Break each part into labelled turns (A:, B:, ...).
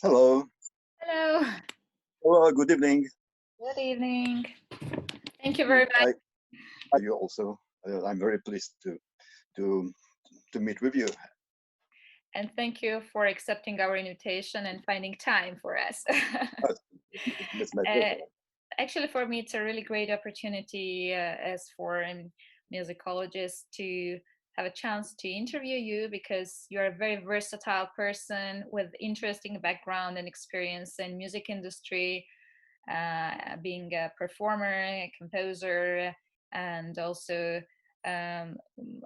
A: Hello.
B: Hello.
A: Hello, good evening.
B: Good evening. Thank you very much.
A: You also. I'm very pleased to to meet with you.
B: And thank you for accepting our invitation and finding time for us.
A: It's my pleasure.
B: Actually, for me, it's a really great opportunity as for a musicologist to have a chance to interview you because you're a very versatile person with interesting background and experience in music industry, being a performer, a composer, and also um,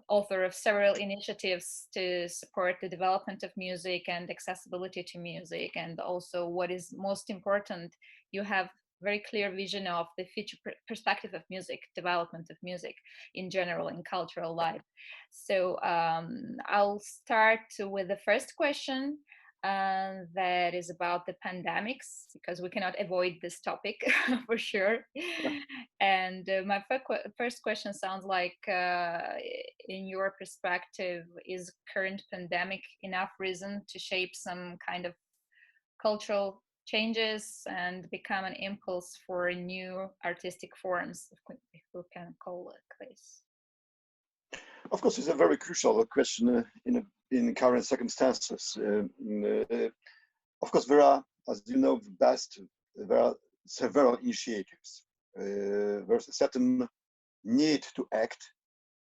B: author of several initiatives to support the development of music and accessibility to music. And also, what is most important, you have very clear vision of the future perspective of music, development of music in general in cultural life. So I'll start with the first question that is about the pandemics because we cannot avoid this topic for sure. And my first question sounds like, in your perspective, is current pandemic enough reason to shape some kind of cultural changes and become an impulse for new artistic forms, if we can call it this?
A: Of course, it's a very crucial question in current circumstances. Of course, there are, as you know, there are several initiatives. There's a certain need to act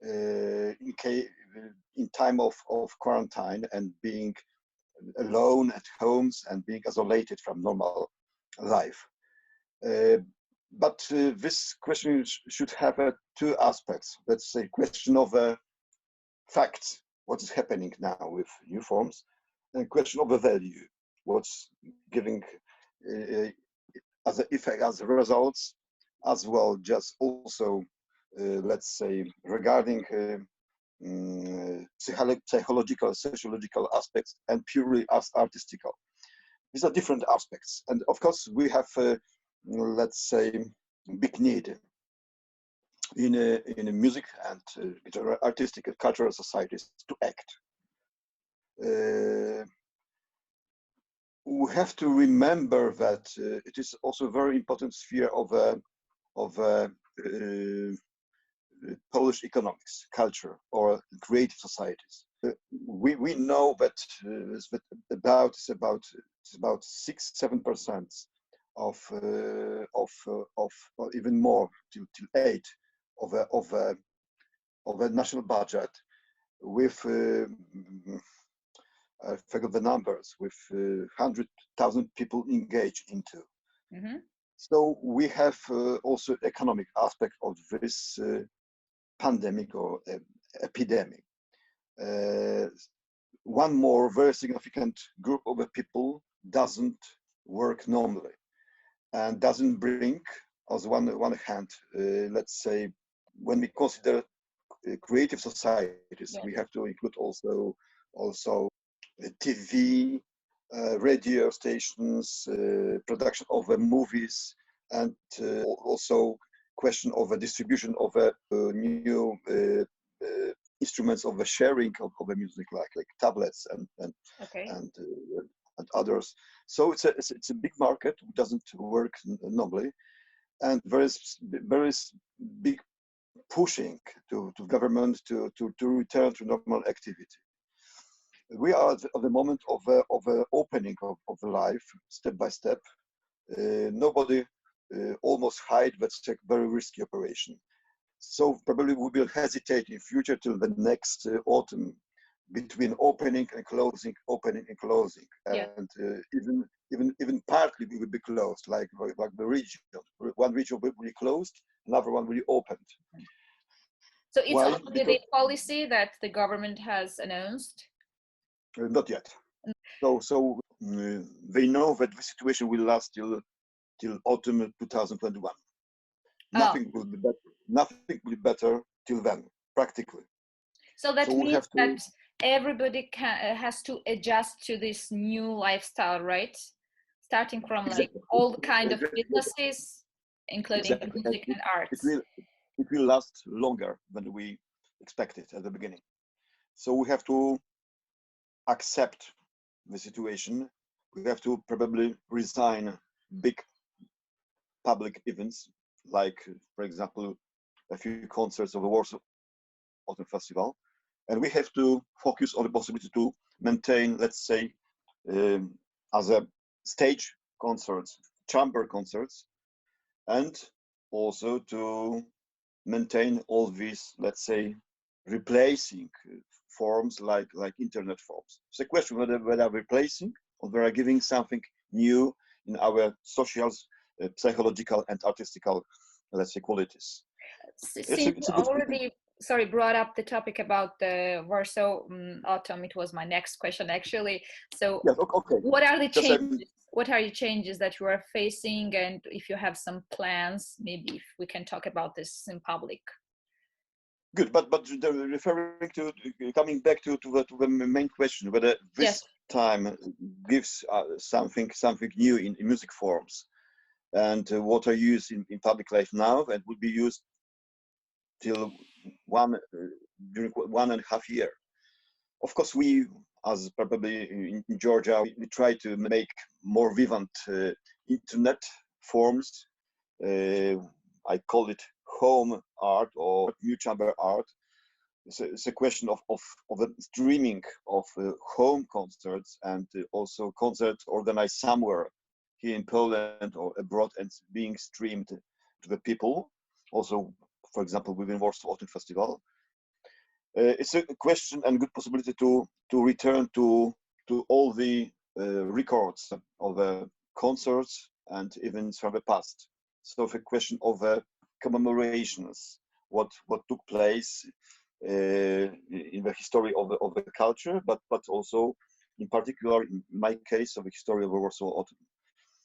A: in time of quarantine and being alone at homes and being isolated from normal life. But this question should have two aspects. Let's say question of facts, what is happening now with new forms, and question of the value, what's giving as an effect, as results, as well just also, let's say, regarding psychological, sociological aspects and purely as artistical. These are different aspects. And of course, we have, let's say, big need in music and artistic and cultural societies to act. We have to remember that it is also a very important sphere of Polish economics, culture, or creative societies. We know that it's about 6-7% of or even more till 8% of a national budget, with I forgot the numbers, with 100,000 people engaged into.
B: Mm-hmm.
A: So we have also economic aspect of this pandemic or epidemic. One more very significant group of people doesn't work normally and doesn't bring, as one hand, let's say, when we consider creative societies,
B: Yes.
A: we have to include also TV, radio stations, production of movies, and also question of a distribution of new instruments of the sharing of the music, like tablets and others. So it's a big market, doesn't work normally, and there is big pushing to government to return to normal activity. We are at the moment of opening of the life step by step. Nobody almost hide that's a very risky operation. So probably we will hesitate in future till the next autumn between opening and closing,
B: Yeah.
A: and even partly we will be closed, like the region. One region will be closed, another one will be opened.
B: So it's already the policy that the government has announced?
A: Not yet. So they know that the situation will last till autumn 2021. Nothing will be better. Nothing will be better till then, practically.
B: So that means that everybody has to adjust to this new lifestyle, right? Starting from like all kind of businesses, including music and arts.
A: It will last longer than we expected at the beginning. So we have to accept the situation we have to probably resign big public events, like, for example, a few concerts of the Warsaw Autumn Festival. And we have to focus on the possibility to maintain, let's say, as a stage concerts, chamber concerts, and also to maintain all these, let's say, replacing forms like internet forms. It's a question whether we are replacing or we are giving something new in our social, psychological, and artistical, let's say, qualities.
B: Since you already brought up the topic about the Warsaw Autumn, it was my next question actually. So
A: yes, okay.
B: What are the changes? What are the changes that you are facing, and if you have some plans, maybe if we can talk about this in public.
A: Good, but referring to coming back to the main question, whether this time gives something new in music forms, and what are used in public life now and will be used till during 1.5 years. Of course, we, as probably in Georgia, we try to make more vibrant internet forms. I call it home art or new chamber art. It's a question of the streaming of home concerts and also concerts organized somewhere here in Poland or abroad and being streamed to the people. Also, for example, within Warsaw Autumn Festival. It's a question and good possibility to return to all the records of the concerts and events from the past. So the question of commemorations, what took place in the history of the culture, but also in particular in my case of the history of the Warsaw Autumn.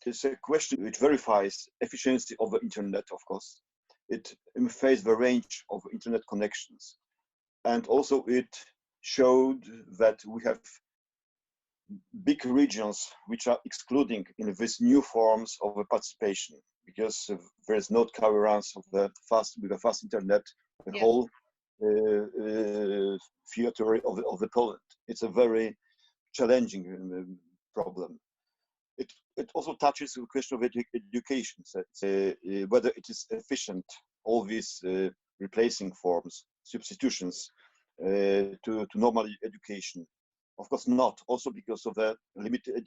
A: It's a question which verifies efficiency of the internet, of course. It emphasized the range of internet connections. And also it showed that we have big regions which are excluding in these new forms of participation, because there is no coherence of the fast internet, the whole theater of the Poland. It's a very challenging problem. It also touches the question of education, whether it is efficient, all these replacing forms, substitutions to normal education. Of course not, also because of the limited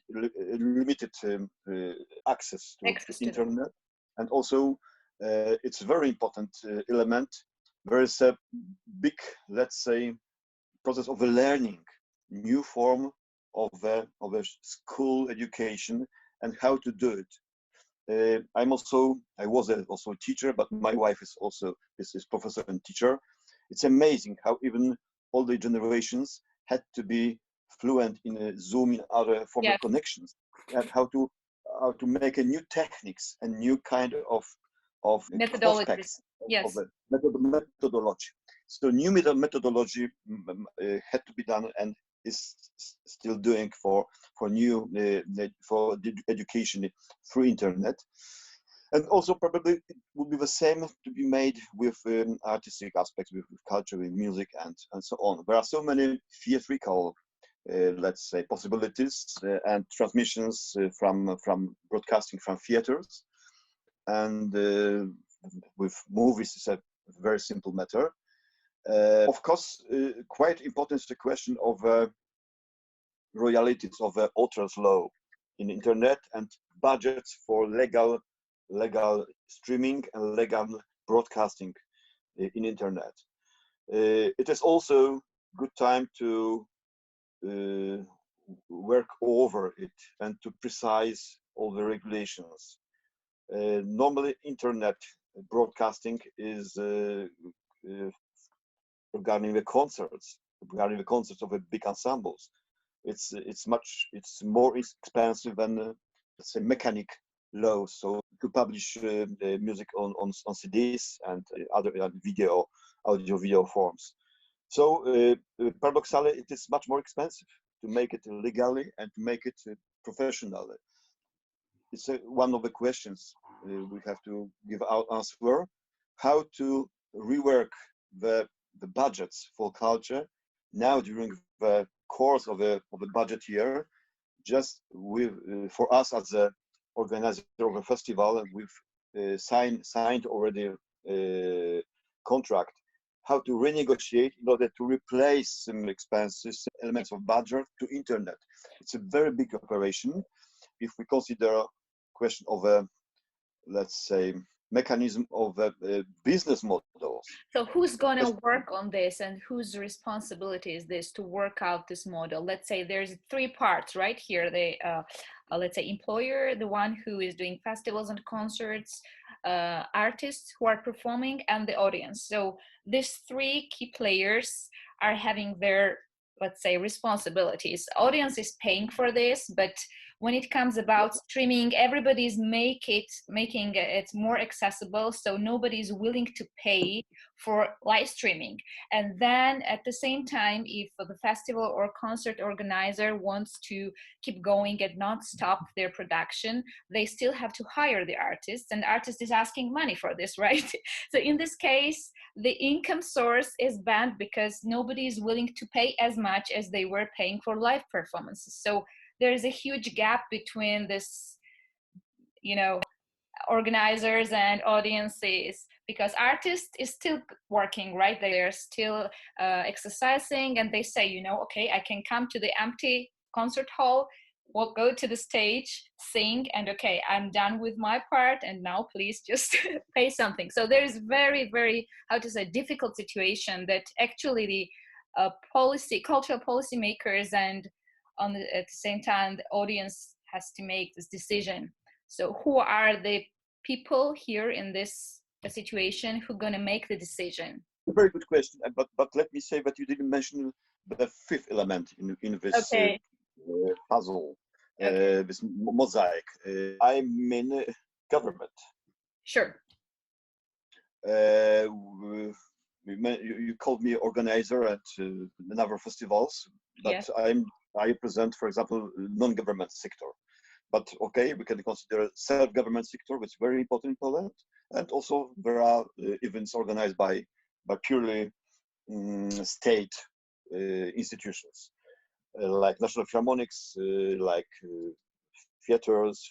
A: access to internet. And also it's a very important element. There is a big, let's say, process of learning, new form of a school education and how to do it. I was also a teacher, but my wife is also is professor and teacher. It's amazing how even all the generations had to be fluent in Zoom, in other form of connections, and how to make a new techniques and new kind of
B: methodology.
A: Of methodology. So new methodology had to be done and is still doing for new for the education through internet. And also probably it would be the same to be made with artistic aspects, with culture, with music, and so on. There are so many theatrical, let's say, possibilities and transmissions from broadcasting from theaters. And with movies is a very simple matter. Of course, quite important is the question of royalties of the author's law in internet and budgets for legal streaming and legal broadcasting in internet. It is also good time to work over it and to precise all the regulations. Normally, internet broadcasting is regarding the concerts of the big ensembles. It's more expensive than let's say mechanic law. So to publish music on CDs and other audio video forms. So paradoxically, it is much more expensive to make it legally and to make it professionally. It's one of the questions we have to give our answer: how to rework the budgets for culture now during the course of the budget year, just for us as a organizer of a festival, we've signed already a contract how to renegotiate in order to replace some expenses, elements of budget to internet. It's a very big operation. If we consider a question of a, let's say, mechanism of a business model.
B: So who's going to work on this, and whose responsibility is this to work out this model? Let's say there's 3 parts right here. Let's say employer, the one who is doing festivals and concerts, artists who are performing, and the audience. So these 3 key players are having their, let's say, responsibilities. Audience is paying for this, but when it comes about streaming, everybody's making it more accessible, so nobody's willing to pay for live streaming. And then at the same time, if the festival or concert organizer wants to keep going and not stop their production, they still have to hire the artist, and the artist is asking money for this, right? So in this case, the income source is banned because nobody is willing to pay as much as they were paying for live performances. So there is a huge gap between this, organizers and audiences, because artists is still working, right? They're still exercising, and they say, okay, I can come to the empty concert hall, we'll go to the stage, sing, and okay, I'm done with my part, and now please just pay something. So there is very, very, difficult situation that actually the cultural policy makers and at the same time the audience has to make this decision. So who are the people here in this situation who are going to make the decision?
A: Very good question, but let me say that you didn't mention the 5th element in this puzzle, this mosaic. I mean government.
B: Sure.
A: You called me organizer at a number of festivals, but I represent, for example, non-government sector. But okay, we can consider self-government sector, which is very important in Poland. And also there are events organized by purely state institutions, like National Philharmonics, like theaters,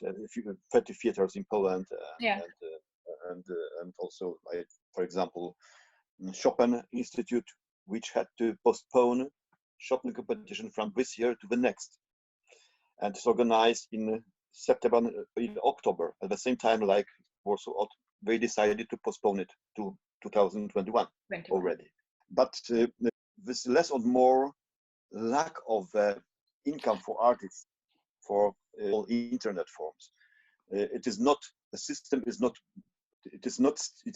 A: 30 theaters in Poland, and also, like, for example, Chopin Institute, which had to postpone Chopin competition from this year to the next. And it's organized in October. At the same time, like Warsaw, they decided to postpone it to 2021 already. But this less or more lack of income for artists for all internet forms. It is not, the system is not, it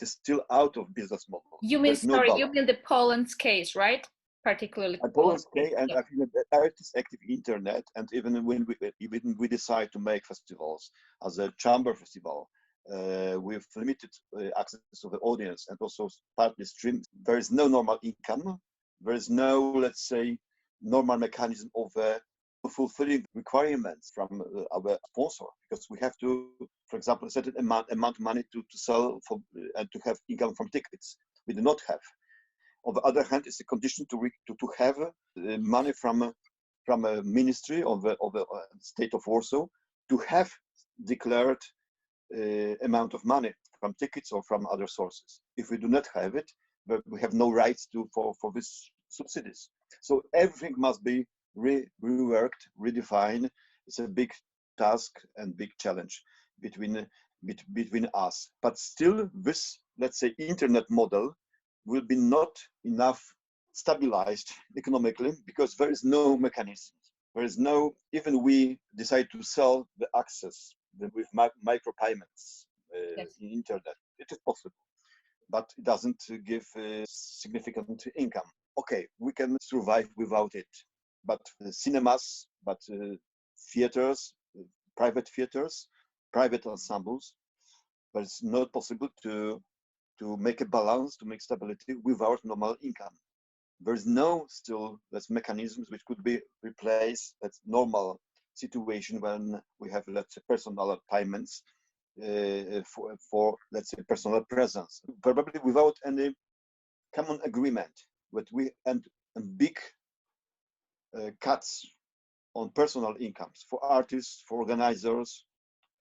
A: is still out of business model.
B: You mean, you mean the Poland's case, right? Particularly
A: Poland's case, and I think that artists active internet, and even when we decide to make festivals as a chamber festival, with limited access to the audience and also partly streamed, there is no normal income. There is no, let's say, normal mechanism of fulfilling requirements from our sponsor, because we have to, for example, set an amount of money to sell for and to have income from tickets. We do not have. On the other hand, it's a condition to have money from a ministry of the state of Warsaw to have declared amount of money from tickets or from other sources. If we do not have it, we have no rights for these subsidies. So everything must be reworked, redefined. It's a big task and big challenge between us. But still, this, let's say, internet model will be not enough stabilized economically, because there is no mechanism. There is no, even we decide to sell the access with micropayments in internet, it is possible, but it doesn't give significant income. Okay, we can survive without it, but cinemas, but theaters, private ensembles, but it's not possible to make a balance, to make stability without normal income. There is no still that's mechanisms which could be replaced. That's normal situation when we have, let's say, personal payments for let's say personal presence, probably without any common agreement. But we and big cuts on personal incomes. For artists, for organizers,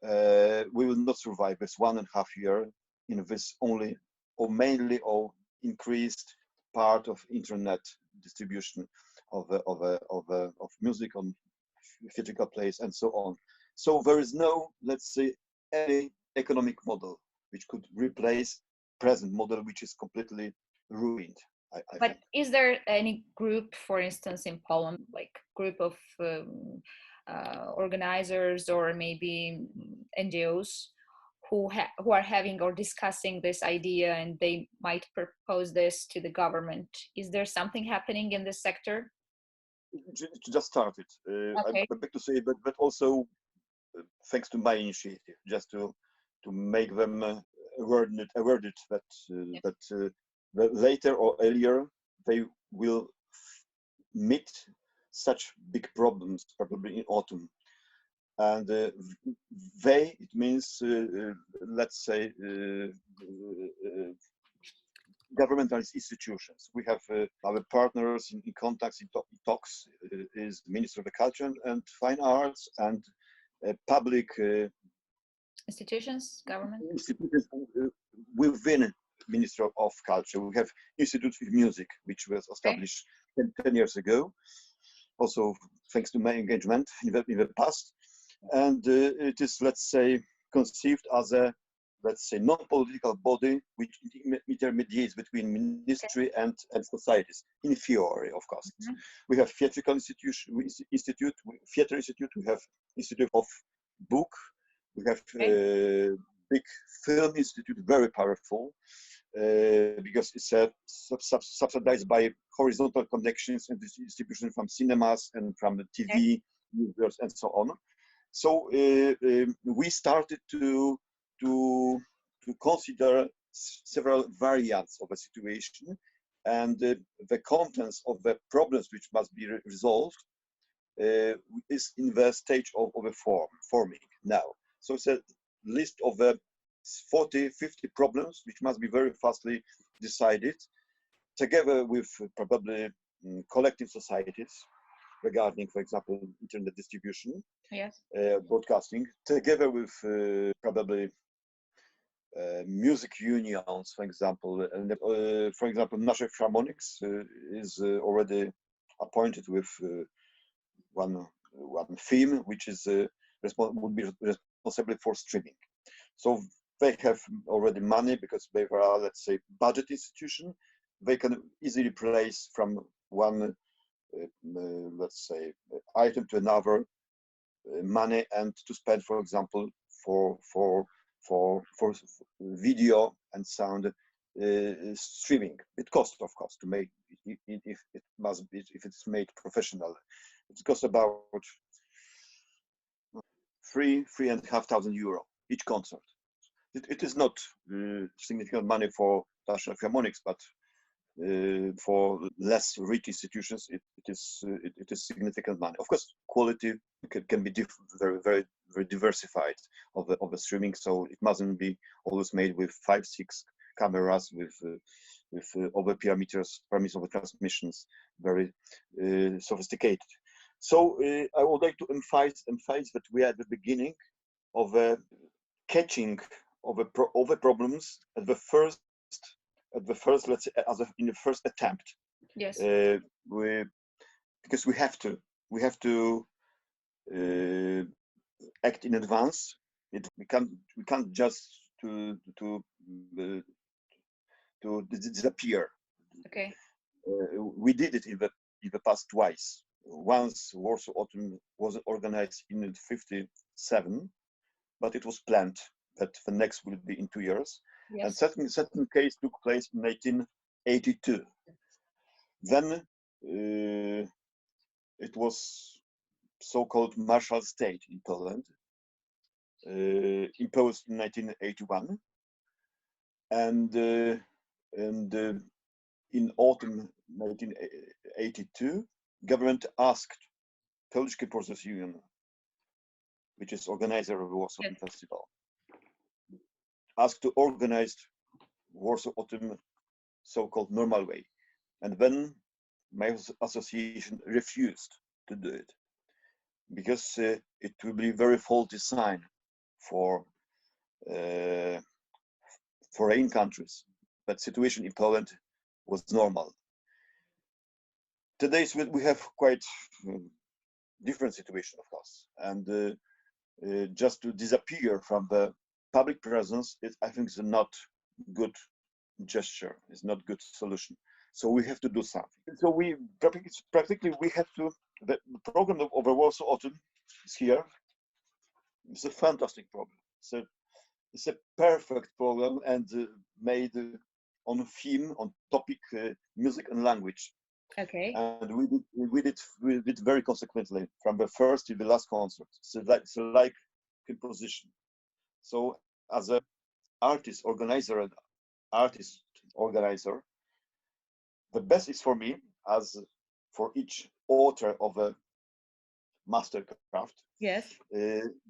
A: we will not survive this 1.5 year in this only or mainly or increased part of internet distribution of music on physical place and so on. So there is no, let's say, any economic model which could replace present model, which is completely ruined.
B: But is there any group, for instance, in Poland, like group of organizers or maybe NGOs who are having or discussing this idea, and they might propose this to the government? Is there something happening in this sector?
A: It just started.
B: Okay.
A: I'm back to say, but also thanks to my initiative, just to make them awarded that later or earlier they will meet such big problems, probably in autumn. And they, it means, let's say, governmental institutions. We have our partners in contacts, in talks, is the Minister of the Culture and Fine Arts and public
B: institutions, government?
A: Institutions within Ministry of Culture. We have Institute of Music, which was established 10 years ago, also thanks to my engagement in the past. And it is, let's say, conceived as a, let's say, non-political body which intermediates between ministry and societies, in theory, of course. Mm-hmm. We have theatrical institute, theater institute, we have Institute of Book, we have big film institute, very powerful, because it's subsidized by horizontal connections and distribution from cinemas and from the TV users and so on. So we started to consider several variants of a situation, and the contents of the problems which must be resolved is in the stage of a forming now. So it's a list of 40, 50 problems which must be very fastly decided, together with probably collective societies regarding, for example, internet distribution, broadcasting, together with probably music unions, for example. And for example, National Harmonics is already appointed with one theme, which is would be responsible for streaming. So they have already money because they are, let's say, budget institution. They can easily place from one, let's say, item to another money, and to spend, for example, for video and sound streaming. It costs, of course, to make if it must be, if it's made professionally. It costs about €3,500 each concert. It is not significant money for National Harmonics, but for less rich institutions, it is significant money. Of course, quality can be very, very, very diversified of the streaming. So it mustn't be always made with 5, 6 cameras with over parameters of transmissions, very sophisticated. So I would like to emphasize that we are at the beginning of a catching of the problems at the first, let's say, in the first attempt.
B: Yes.
A: Because we have to act in advance. We can't just to disappear.
B: Okay.
A: We did it in the past twice. Once Warsaw Autumn was organized in 1957, but it was planned that the next will be in 2 years.
B: Yes.
A: And certain case took place in 1982. Then it was so-called martial state in Poland, imposed in 1981, and in autumn 1982, government asked Polish Composers Union, which is organizer of the Warsaw Autumn Festival, asked to organize Warsaw Autumn so-called normal way. And then my association refused to do it. because it will be very faulty sign for foreign countries. But situation in Poland was normal. Today we have quite different situation, of course, and just to disappear from the public presence, I think is not good gesture. It's not good solution. So we have to do something. So we practically we have to. The program of the Warsaw Autumn is here. It's a fantastic program. So it's a perfect program and made on theme, on topic, music and language.
B: Okay.
A: And we did very consequently from the first to the last concert. So that's like composition. So as a artist organizer, the best is for me as for each author of a mastercraft.
B: Yes.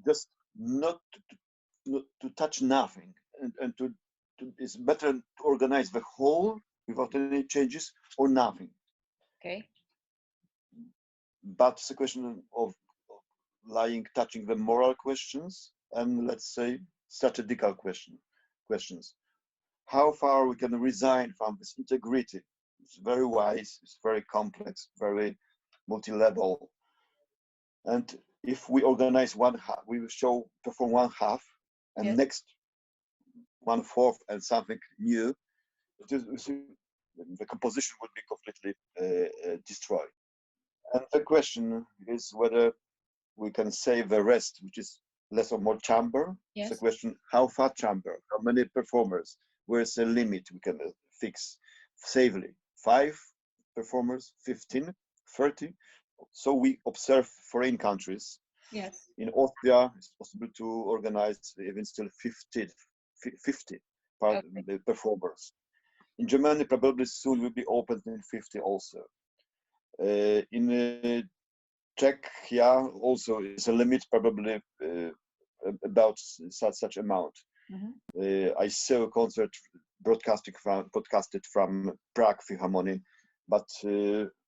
A: Just not to touch nothing, and to it's better to organize the whole without any changes or nothing.
B: Okay.
A: But it's a question of touching the moral questions and, let's say, strategical questions. How far we can resign from this integrity? It's very wise, it's very complex, very multi-level. And if we organize one half, we will perform one half, and
B: yes.
A: next 1/4 and something new, the composition would be completely destroyed. And the question is whether we can save the rest, which is less or more chamber.
B: Yes.
A: It's a question, how far chamber, how many performers, where's the limit we can fix safely? 5 performers, 15, 30. So we observe foreign countries.
B: Yes.
A: In Austria, it's possible to organize even still 50 okay. performers. In Germany, probably soon will be opened in 50 also. In Czechia also is a limit, probably about such amount. Mm-hmm. I saw a concert broadcasted from Prague Philharmonic, but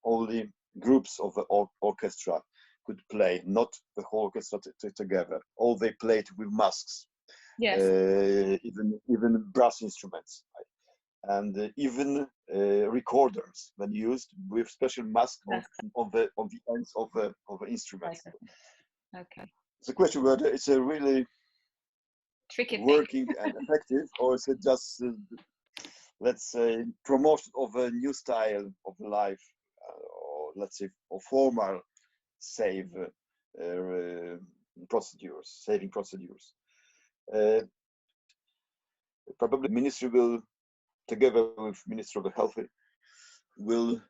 A: only groups of the orchestra could play, not the whole orchestra together. All they played with masks.
B: Yes.
A: Even brass instruments. And even recorders when used with special masks on the ends of the instruments.
B: Okay.
A: It's a question whether it's a really
B: tricky
A: working and effective, or is it just let's say promotion of a new style of life, or let's say or formal saving procedures. Probably ministry will, together with Minister of the Health, will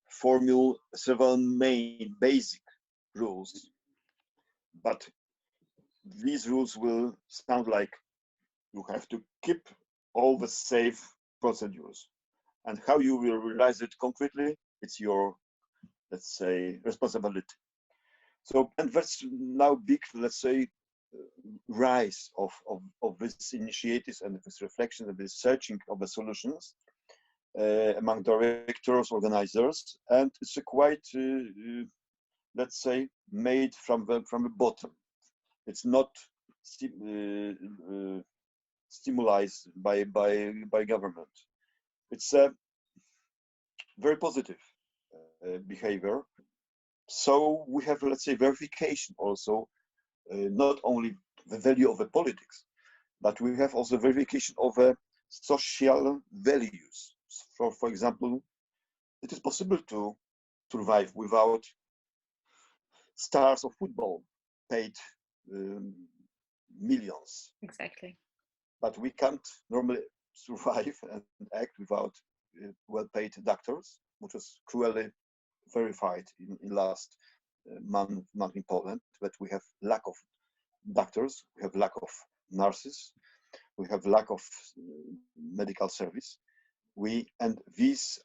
A: formulate several main basic rules, but these rules will sound like you have to keep all the safe procedures, and how you will realize it concretely, it's your, let's say, responsibility. So, and that's now big, let's say, rise of these initiatives and this reflection and this searching of the solutions among directors, organizers, and it's a quite, let's say, made from the bottom. It's not stimulated by government. It's a very positive behavior. So we have, let's say, verification also, not only the value of the politics, but we have also verification of social values. For example, it is possible to survive without stars of football paid millions.
B: Exactly.
A: But we can't normally survive and act without well-paid doctors, which was cruelly verified in last month in Poland. But we have lack of doctors, we have lack of nurses, we have lack of medical service. These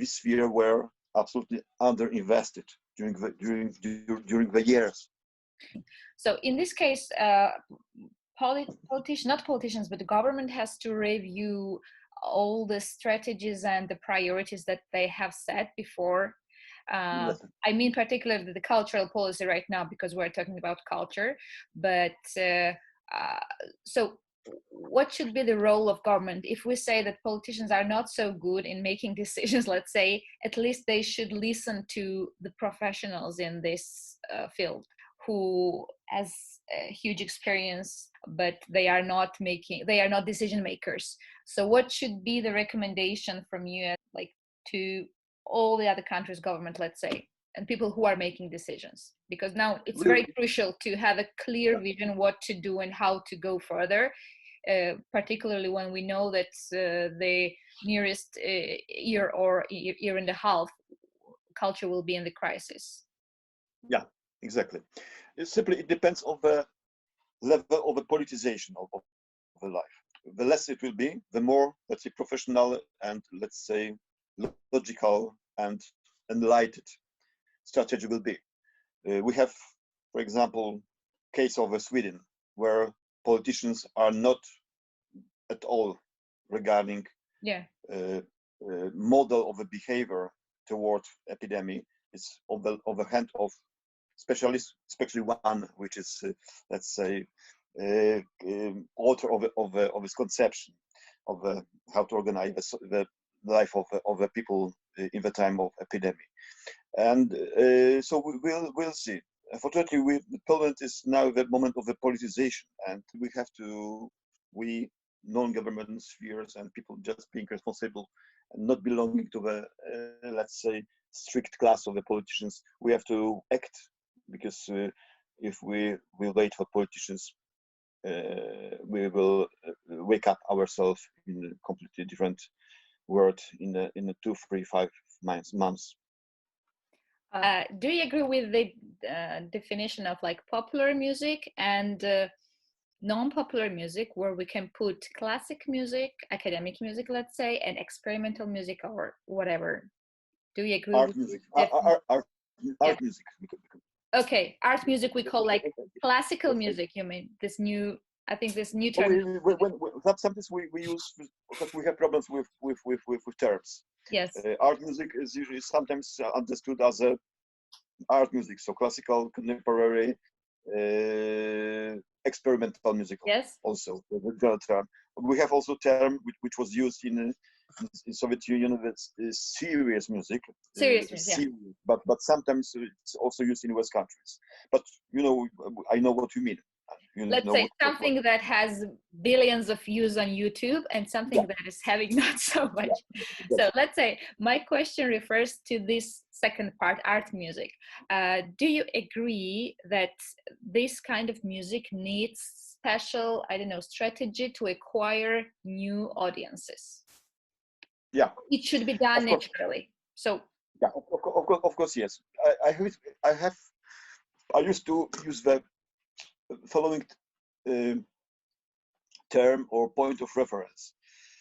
A: sphere were absolutely underinvested during the years.
B: So in this case, not politicians, but the government has to review all the strategies and the priorities that they have set before I mean particularly the cultural policy right now, because we're talking about culture, but so what should be the role of government? If we say that politicians are not so good in making decisions, let's say, at least they should listen to the professionals in this field who has a huge experience, but they are not decision makers. So what should be the recommendation from you, like, to all the other countries' government, let's say, and people who are making decisions? Because now it's very crucial to have a clear vision what to do and how to go further, particularly when we know that the nearest year or year and a half, culture will be in the crisis.
A: Yeah, exactly. It depends on the level of the politicization of the life. The less it will be, the more, let's say, professional and, let's say, logical and enlightened strategy will be. We have, for example, case of Sweden, where politicians are not at all regarding model of a behavior toward epidemic. It's on the hand of specialists, especially one which is, let's say, author of his conception of how to organize the life of the people in the time of epidemic. And so we'll see. Unfortunately, Poland is now the moment of the politicization, and we non-government spheres and people just being responsible and not belonging to the, let's say, strict class of the politicians, we have to act, because if we wait for politicians, we will wake up ourselves in a completely different world in a 2, 3, 5 months.
B: Do you agree with the definition of like popular music and non-popular music, where we can put classic music, academic music, let's say, and experimental music or whatever? Do you agree?
A: Art music. Art music.
B: Okay, art music we call like classical music. You mean this new? I think this new term.
A: Sometimes we use, because we have problems with terms.
B: Yes.
A: Art music is usually sometimes understood as art music, so classical, contemporary, experimental music.
B: Yes.
A: Also, the term. We have also term which was used in Soviet Union, that's serious music.
B: Serious music, yeah.
A: But sometimes it's also used in West countries. But I know what you mean.
B: Let's say something that has billions of views on YouTube and something that is having not so much. So let's say my question refers to this second part, art music. Do you agree that this kind of music needs special, strategy to acquire new audiences?
A: Yeah.
B: It should be done naturally. So.
A: Yeah, of course, yes. I used to use the following term or point of reference.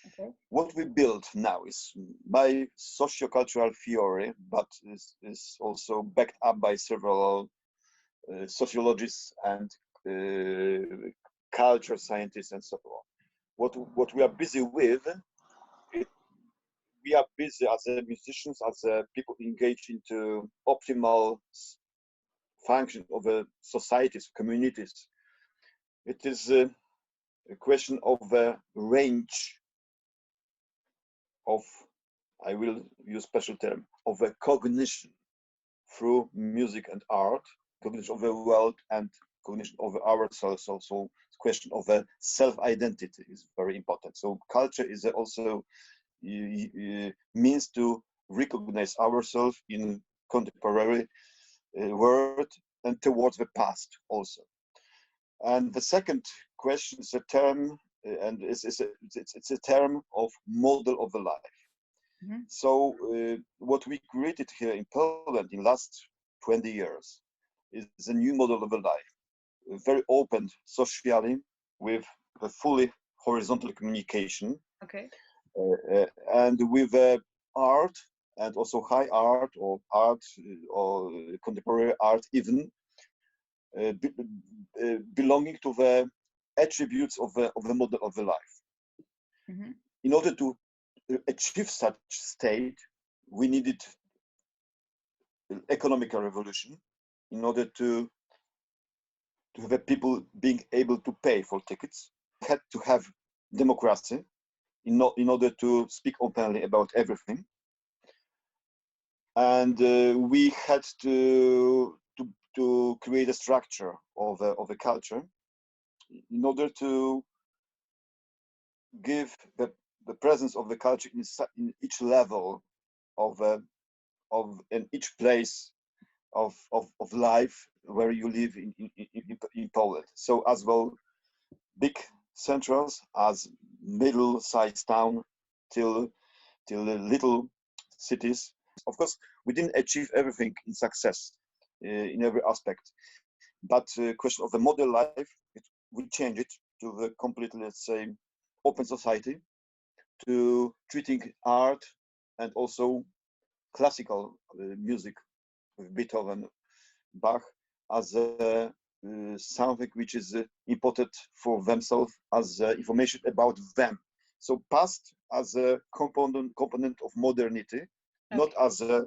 B: Okay.
A: What we build now is by socio-cultural theory, but is also backed up by several sociologists and culture scientists and so on. What we are busy with, we are busy as musicians, as people engaged into optimal function of societies, communities. It is a question of a range of, I will use special term, of a cognition through music and art, cognition of the world and cognition of ourselves. Also, question of a self-identity is very important. So culture is also means to recognize ourselves in contemporary world and towards the past also. And the second question is a term, and it's a term of model of the life.
B: Mm-hmm.
A: So what we created here in Poland in last 20 years is a new model of the life, very open socially, with a fully horizontal communication.
B: Okay.
A: And with art, and also high art or contemporary art even, belonging to the attributes of the model of the life.
B: Mm-hmm.
A: In order to achieve such state, we needed economical revolution in order to have people being able to pay for tickets. Had to have democracy in order to speak openly about everything. And we had to create a structure of a culture in order to give the presence of the culture in each level in each place of life where you live in Poland. So as well, big centers as middle-sized town till little cities. Of course, we didn't achieve everything in success in every aspect, but the question of the modern life, we change it to the completely, let's say, open society, to treating art and also classical music with Beethoven, Bach as something which is important for themselves, as information about them. So past as a component of modernity, okay, not as a,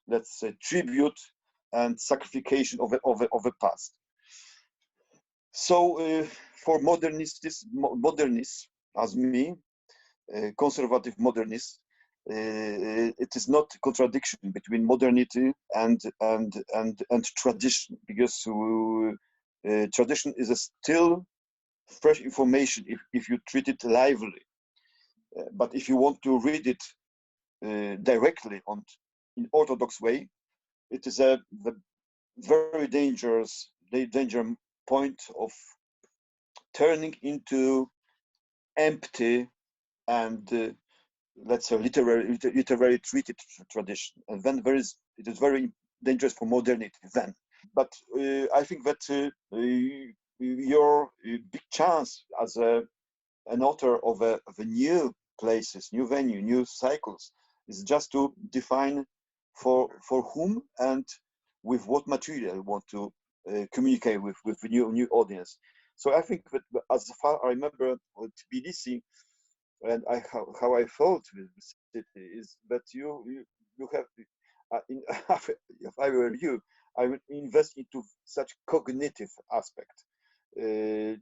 A: let's say, tribute and sacrification of the past. So for modernists as me, conservative modernists, it is not a contradiction between modernity and tradition, because tradition is still fresh information if you treat it lively. But if you want to read it directly in orthodox way, it is the very dangerous point of turning into empty and let's say literary treated tradition, and then it is very dangerous for modernity then. But I think that your big chance as an author of a new places, new venue, new cycles, is just to define for whom and with what material you want to communicate with the new audience. So I think that as far I remember Tbilisi, and how I felt with the city is that you have, if I were you, I would invest into such cognitive aspect,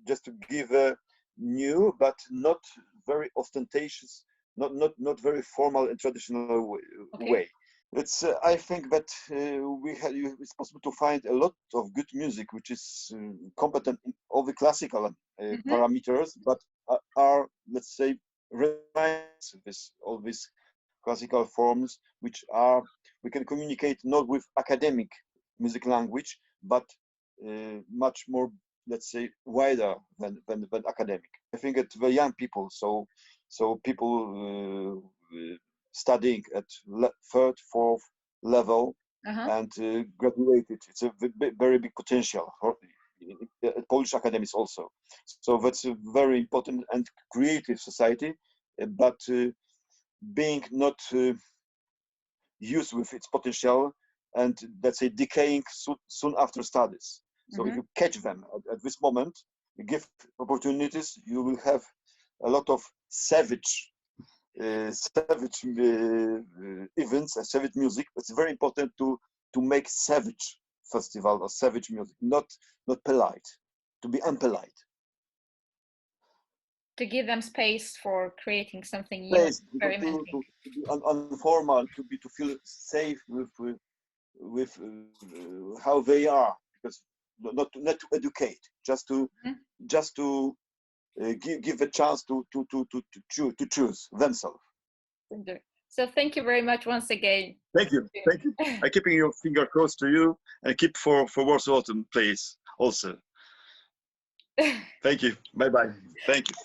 A: just to give a new but not very ostentatious, not very formal and traditional way. It's I think that it's possible to find a lot of good music which is competent in all the classical parameters, but are, let's say, reminds all these classical forms which are, we can communicate not with academic music language, but much more, let's say, wider than academic. I think that the young people, so people studying at third, fourth level and graduated, it's a very big potential for Polish academies also. So that's a very important and creative society, but being not used with its potential and, let's say, decaying soon after studies. So if you catch them at this moment, you give opportunities, you will have a lot of savage events and savage music. It's very important to make savage festival or savage music, not polite, to be unpolite.
B: To give them space for creating something new, experimenting.
A: To be informal, to feel safe with how they are, because not to educate, just to give a chance to choose themselves.
B: So thank you very much once again.
A: Thank you. I'm keeping your finger close to you, and keep for Warsaw Autumn, please. Also. Thank you. Bye. Thank you.